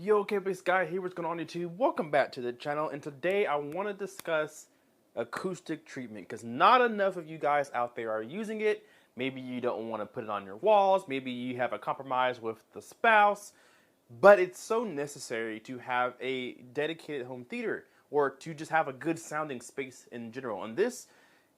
Yo, Kpaceguy here, what's going on YouTube? Welcome back to the channel, and today I want to discuss acoustic treatment because not enough of you guys out there are using it. Maybe you don't want to put it on your walls, maybe you have a compromise with the spouse, but it's so necessary to have a dedicated home theater or to just have a good sounding space in general. And this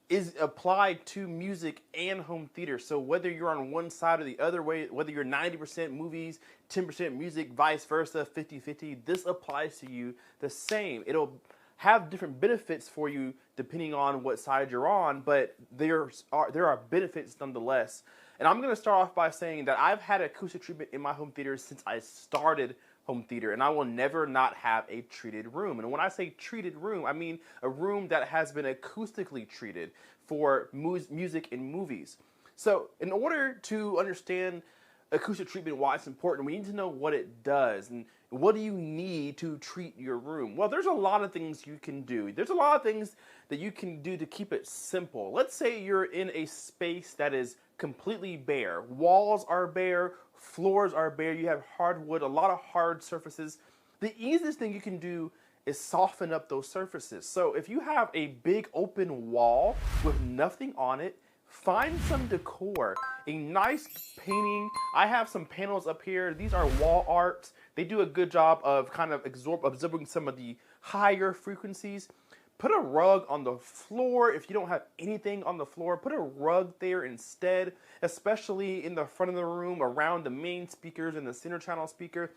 is applied to music and home theater. So whether you're on one side or the other way, whether you're 90% movies, 10% music, vice versa, 50-50, this applies to you the same. It'll have different benefits for you depending on what side you're on, but there are benefits nonetheless. And I'm going to start off by saying that I've had acoustic treatment in my home theater since I started home theater, and I will never not have a treated room. And when I say treated room, I mean a room that has been acoustically treated for music and movies. So in order to understand acoustic treatment, why it's important, we need to know what it does and what do you need to treat your room. Well, there's a lot of things you can do. There's a lot of things that you can do to keep it simple. Let's say you're in a space that is completely bare. Walls are bare, floors are bare, you have hardwood, a lot of hard surfaces. The easiest thing you can do is soften up those surfaces. So if you have a big open wall with nothing on it, find some decor, a nice painting. I have some panels up here. These are wall art. They do a good job of kind of absorbing some of the higher frequencies. Put a rug on the floor. If you don't have anything on the floor, put a rug there instead, especially in the front of the room around the main speakers and the center channel speaker.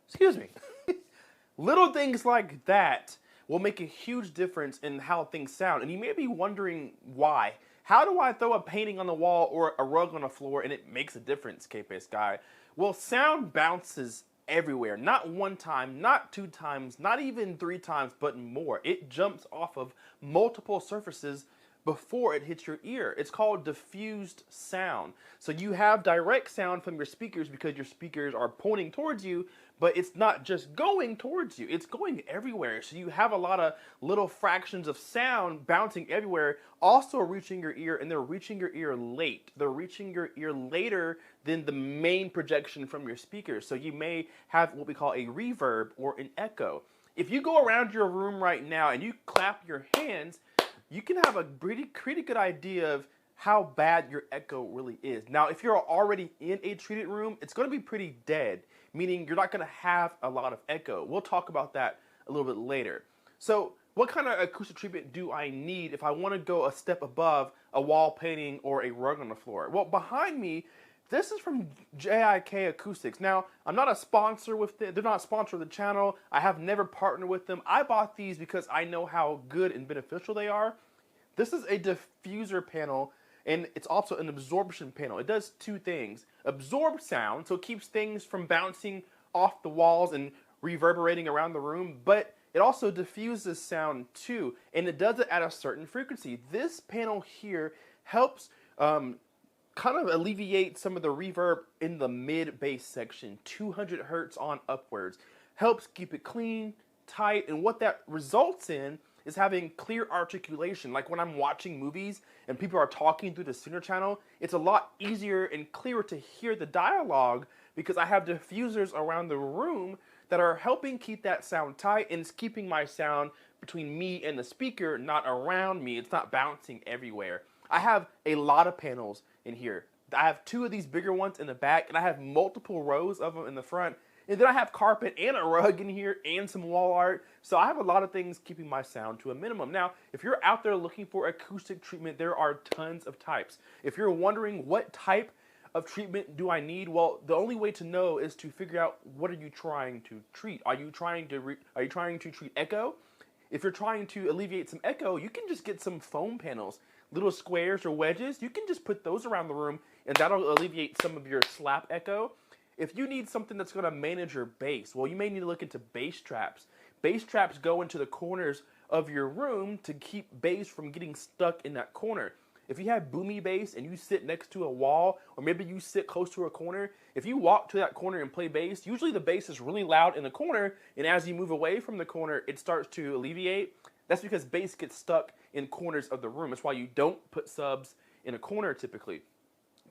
Excuse me. Little things like that will make a huge difference in how things sound. And you may be wondering why. How do I throw a painting on the wall or a rug on the floor and it makes a difference, Kpaceguy? Well, sound bounces everywhere. Not one time, not two times, not even three times, but more. It jumps off of multiple surfaces before it hits your ear. It's called diffused sound. So you have direct sound from your speakers because your speakers are pointing towards you, but it's not just going towards you, it's going everywhere. So you have a lot of little fractions of sound bouncing everywhere, also reaching your ear, and they're reaching your ear late. They're reaching your ear later than the main projection from your speakers. So you may have what we call a reverb or an echo. If you go around your room right now and you clap your hands, you can have a pretty good idea of how bad your echo really is. Now, if you're already in a treated room, it's going to be pretty dead, meaning you're not going to have a lot of echo. We'll talk about that a little bit later. So what kind of acoustic treatment do I need if I want to go a step above a wall painting or a rug on the floor? Well, behind me, this is from JIK Acoustics. Now, I'm not a sponsor with them. They're not a sponsor of the channel. I have never partnered with them. I bought these because I know how good and beneficial they are. This is a diffuser panel, and it's also an absorption panel. It does two things. Absorb sound, so it keeps things from bouncing off the walls and reverberating around the room, but it also diffuses sound too, and it does it at a certain frequency. This panel here helps kind of alleviate some of the reverb in the mid-bass section, 200 hertz on upwards. Helps keep it clean, tight, and what that results in is having clear articulation. Like when I'm watching movies and people are talking through the center channel, it's a lot easier and clearer to hear the dialogue because I have diffusers around the room that are helping keep that sound tight, and it's keeping my sound between me and the speaker, not around me. It's not bouncing everywhere. I have a lot of panels in here. I have two of these bigger ones in the back, and I have multiple rows of them in the front. And then I have carpet and a rug in here and some wall art. So I have a lot of things keeping my sound to a minimum. Now, if you're out there looking for acoustic treatment, there are tons of types. If you're wondering what type of treatment do I need, well, the only way to know is to figure out what are you trying to treat. Are you trying to treat echo? If you're trying to alleviate some echo, you can just get some foam panels, little squares or wedges. You can just put those around the room, and that'll alleviate some of your slap echo. If you need something that's going to manage your bass, well, you may need to look into bass traps. Bass traps go into the corners of your room to keep bass from getting stuck in that corner. If you have boomy bass and you sit next to a wall, or maybe you sit close to a corner, if you walk to that corner and play bass, usually the bass is really loud in the corner, and as you move away from the corner, it starts to alleviate. That's because bass gets stuck in corners of the room. That's why you don't put subs in a corner typically.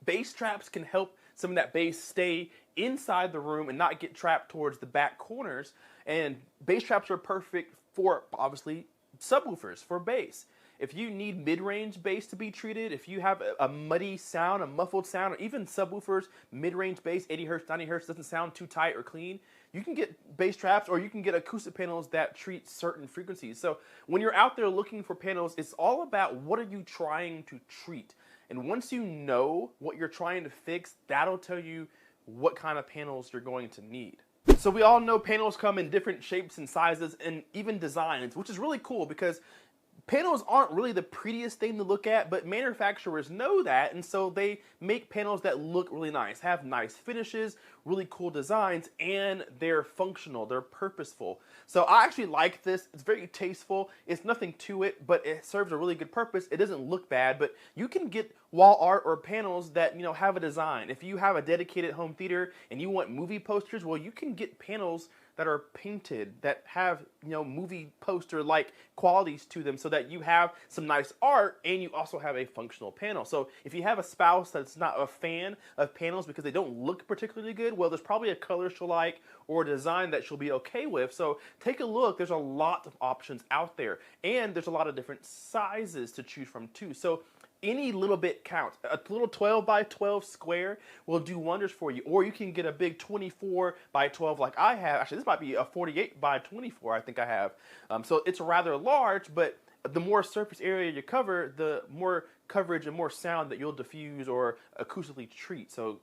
Bass traps can help some of that bass stay inside the room and not get trapped towards the back corners. And bass traps are perfect for, obviously, subwoofers for bass. If you need mid-range bass to be treated, if you have a muddy sound, a muffled sound, or even subwoofers, mid-range bass, 80 hertz, 90 hertz, doesn't sound too tight or clean, you can get bass traps or you can get acoustic panels that treat certain frequencies. So when you're out there looking for panels, it's all about what are you trying to treat. And once you know what you're trying to fix, that'll tell you what kind of panels you're going to need. So we all know panels come in different shapes and sizes and even designs, which is really cool because panels aren't really the prettiest thing to look at, but manufacturers know that, and so they make panels that look really nice, have nice finishes, really cool designs, and they're functional, they're purposeful. So I actually like this. It's very tasteful. It's nothing to it, but it serves a really good purpose. It doesn't look bad, but you can get wall art or panels that, you know, have a design. If you have a dedicated home theater and you want movie posters, well, you can get panels that are painted, that have, you know, movie poster-like qualities to them so that you have some nice art and you also have a functional panel. So if you have a spouse that's not a fan of panels because they don't look particularly good, well, there's probably a color she'll like or a design that she'll be okay with. So take a look. There's a lot of options out there, and there's a lot of different sizes to choose from too. So any little bit counts. A little 12 by 12 square will do wonders for you. Or you can get a big 24 by 12 like I have. Actually, this might be a 48 by 24 I think I have. So it's rather large, but the more surface area you cover, the more coverage and more sound that you'll diffuse or acoustically treat. So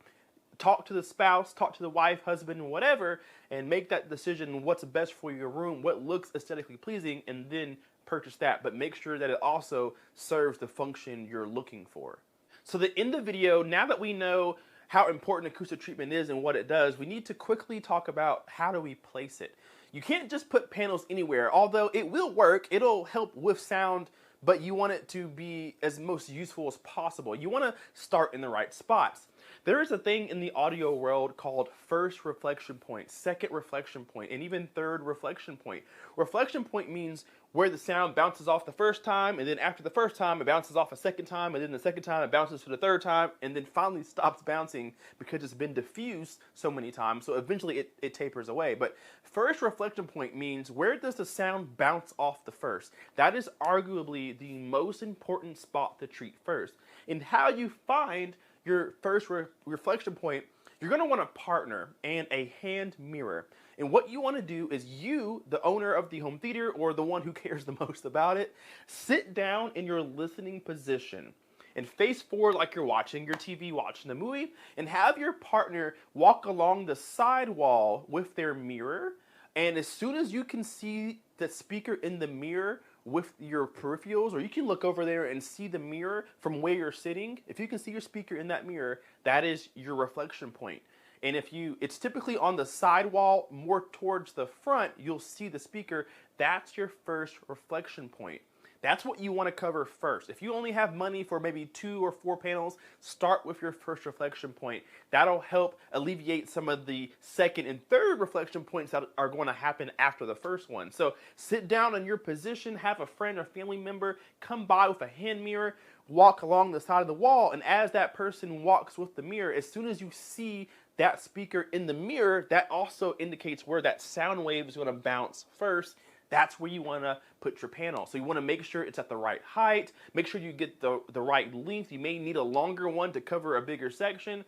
talk to the spouse, talk to the wife, husband, whatever, and make that decision what's best for your room, what looks aesthetically pleasing, and then purchase that, but make sure that it also serves the function you're looking for. So to end the video, now that we know how important acoustic treatment is and what it does, we need to quickly talk about how do we place it. You can't just put panels anywhere, although it will work, it'll help with sound, but you want it to be as most useful as possible. You want to start in the right spots. There is a thing in the audio world called first reflection point, second reflection point, and even third reflection point. Reflection point means where the sound bounces off the first time, and then after the first time, it bounces off a second time, and then the second time, it bounces for the third time, and then finally stops bouncing because it's been diffused so many times, so eventually it tapers away. But first reflection point means where does the sound bounce off the first? That is arguably the most important spot to treat first. And how you find your first reflection point, you're going to want a partner and a hand mirror. And what you want to do is you, the owner of the home theater or the one who cares the most about it, sit down in your listening position and face forward like you're watching your TV, watching the movie, and have your partner walk along the side wall with their mirror. And as soon as you can see the speaker in the mirror with your peripherals, or you can look over there and see the mirror from where you're sitting. If you can see your speaker in that mirror, that is your reflection point. And if it's typically on the side wall, more towards the front, you'll see the speaker. That's your first reflection point. That's what you want to cover first. If you only have money for maybe 2 or 4 panels, start with your first reflection point. That'll help alleviate some of the second and third reflection points that are going to happen after the first one. So sit down in your position, have a friend or family member come by with a hand mirror, walk along the side of the wall, and as that person walks with the mirror, as soon as you see that speaker in the mirror, that also indicates where that sound wave is going to bounce first. That's where you want to put your panel. So you want to make sure it's at the right height. Make sure you get the right length. You may need a longer one to cover a bigger section.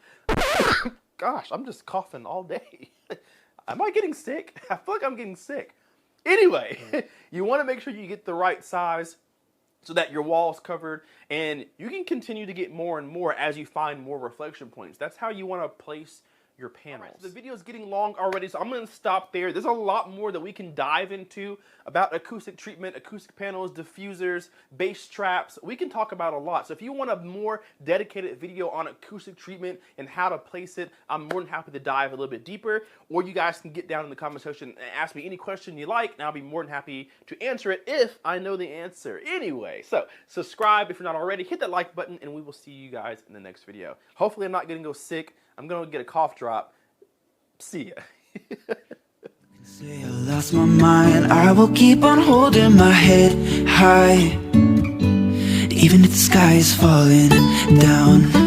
Gosh, I'm just coughing all day. Am I getting sick? I feel like I'm getting sick. Anyway, you want to make sure you get the right size so that your wall's covered, and you can continue to get more and more as you find more reflection points. That's how you want to place your panels. Right, so the video is getting long already, so I'm going to stop there. There's a lot more that we can dive into about acoustic treatment, acoustic panels, diffusers, bass traps. We can talk about a lot. So if you want a more dedicated video on acoustic treatment and how to place it, I'm more than happy to dive a little bit deeper. Or you guys can get down in the comment section and ask me any question you like, and I'll be more than happy to answer it if I know the answer. Anyway, so subscribe if you're not already. Hit that like button, and we will see you guys in the next video. Hopefully I'm not going to go sick. I'm going to get a cough drop. See ya. Say I lost my mind, I will keep on holding my head high, even if the sky is falling down.